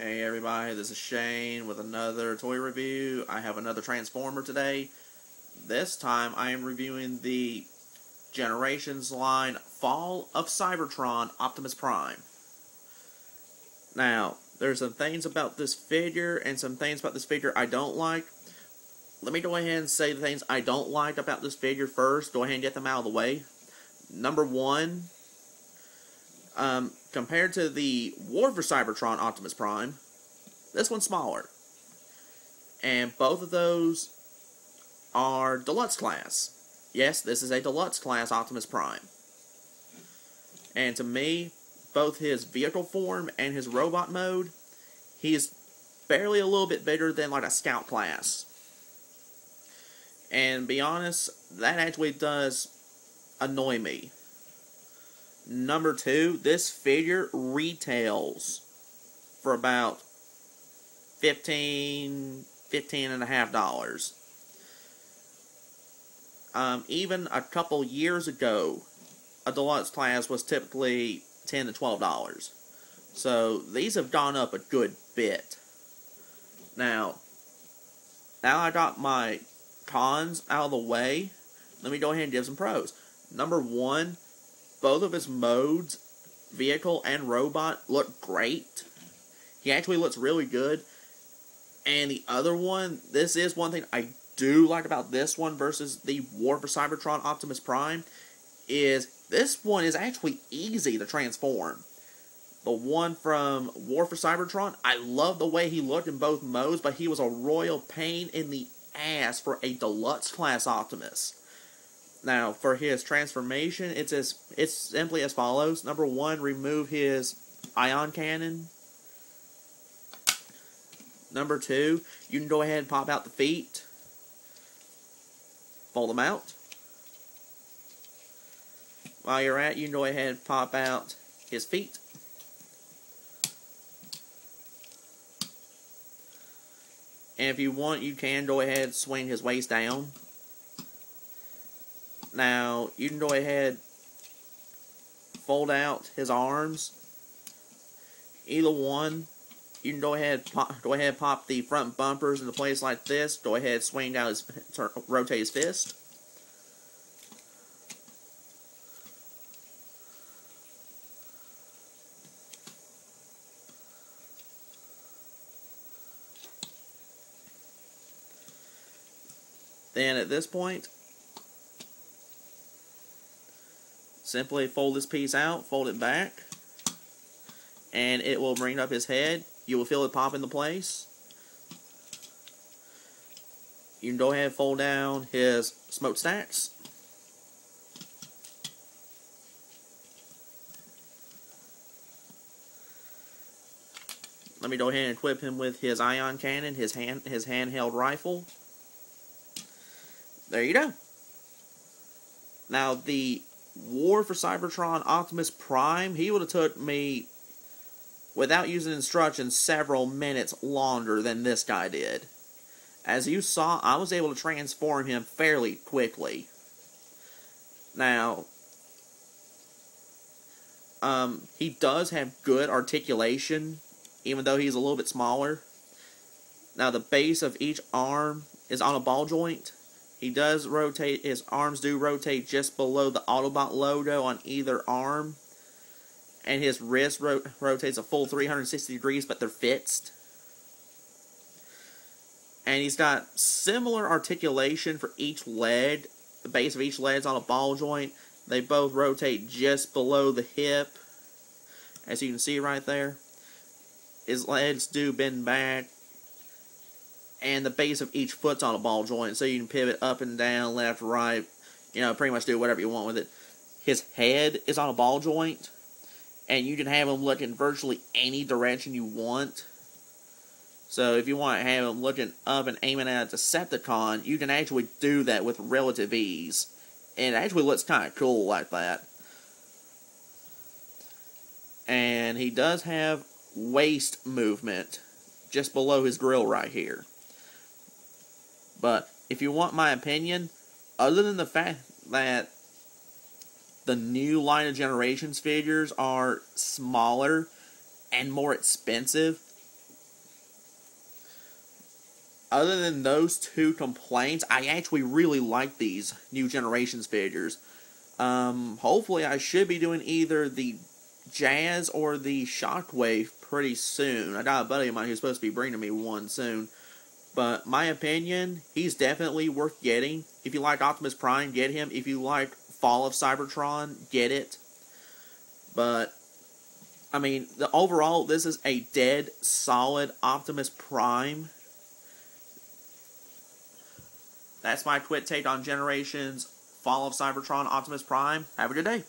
Hey everybody, this is Shane with another toy review. I have another Transformer today. This time I am reviewing the Generations line Fall of Cybertron Optimus Prime. Now, there's some things about this figure and some things about this figure I don't like. Let me go ahead and say the things I don't like about this figure first. Go ahead and get them out of the way. Number one, compared to the War for Cybertron Optimus Prime, this one's smaller. And both of those are Deluxe class. Yes, this is a Deluxe class Optimus Prime. And to me, both his vehicle form and his robot mode, he is barely a little bit bigger than like a Scout class. And to be honest, that actually does annoy me. Number two, this figure retails for about $15.50. Even a couple years ago, a Deluxe class was typically $10 to $12. So these have gone up a good bit. Now I got my cons out of the way. Let me go ahead and give some pros. Number one, both of his modes, vehicle and robot, look great. He actually looks really good. And the other one, this is one thing I do like about this one versus the War for Cybertron Optimus Prime, is this one is actually easy to transform. The one from War for Cybertron, I love the way he looked in both modes, but he was a royal pain in the ass for a Deluxe class Optimus. Now, for his transformation, it's simply as follows. Number one, remove his ion cannon. Number two, you can go ahead and pop out the feet. Fold them out. While you're at it, you can go ahead and pop out his feet. And if you want, you can go ahead and swing his waist down. Now, you can go ahead, fold out his arms. Either one, you can go ahead, pop the front bumpers into place like this. Go ahead, swing down rotate his fist. Then at this point, simply fold this piece out, fold it back, and it will bring up his head. You will feel it pop into place. You can go ahead and fold down his smokestacks. Let me go ahead and equip him with his ion cannon, his handheld rifle. There you go. Now, the War for Cybertron Optimus Prime, he would have took me, without using instructions, several minutes longer than this guy did. As you saw, I was able to transform him fairly quickly. Now, he does have good articulation, even though he's a little bit smaller. Now, the base of each arm is on a ball joint. He does rotate, his arms do rotate just below the Autobot logo on either arm. And his wrist rotates a full 360 degrees, but they're fixed. And he's got similar articulation for each leg. The base of each leg is on a ball joint. They both rotate just below the hip, as you can see right there. His legs do bend back. And the base of each foot's on a ball joint, so you can pivot up and down, left, right, pretty much do whatever you want with it. His head is on a ball joint, and you can have him look in virtually any direction you want. So if you want to have him looking up and aiming at a Decepticon, you can actually do that with relative ease. And it actually looks kind of cool like that. And he does have waist movement just below his grill right here. But if you want my opinion, other than the fact that the new line of Generations figures are smaller and more expensive, other than those two complaints, I actually really like these new Generations figures. Hopefully I should be doing either the Jazz or the Shockwave pretty soon. I got a buddy of mine who's supposed to be bringing me one soon. But my opinion, he's definitely worth getting. If you like Optimus Prime, get him. If you like Fall of Cybertron, get it. But, I mean, overall, this is a dead, solid Optimus Prime. That's my quick take on Generations, Fall of Cybertron, Optimus Prime. Have a good day.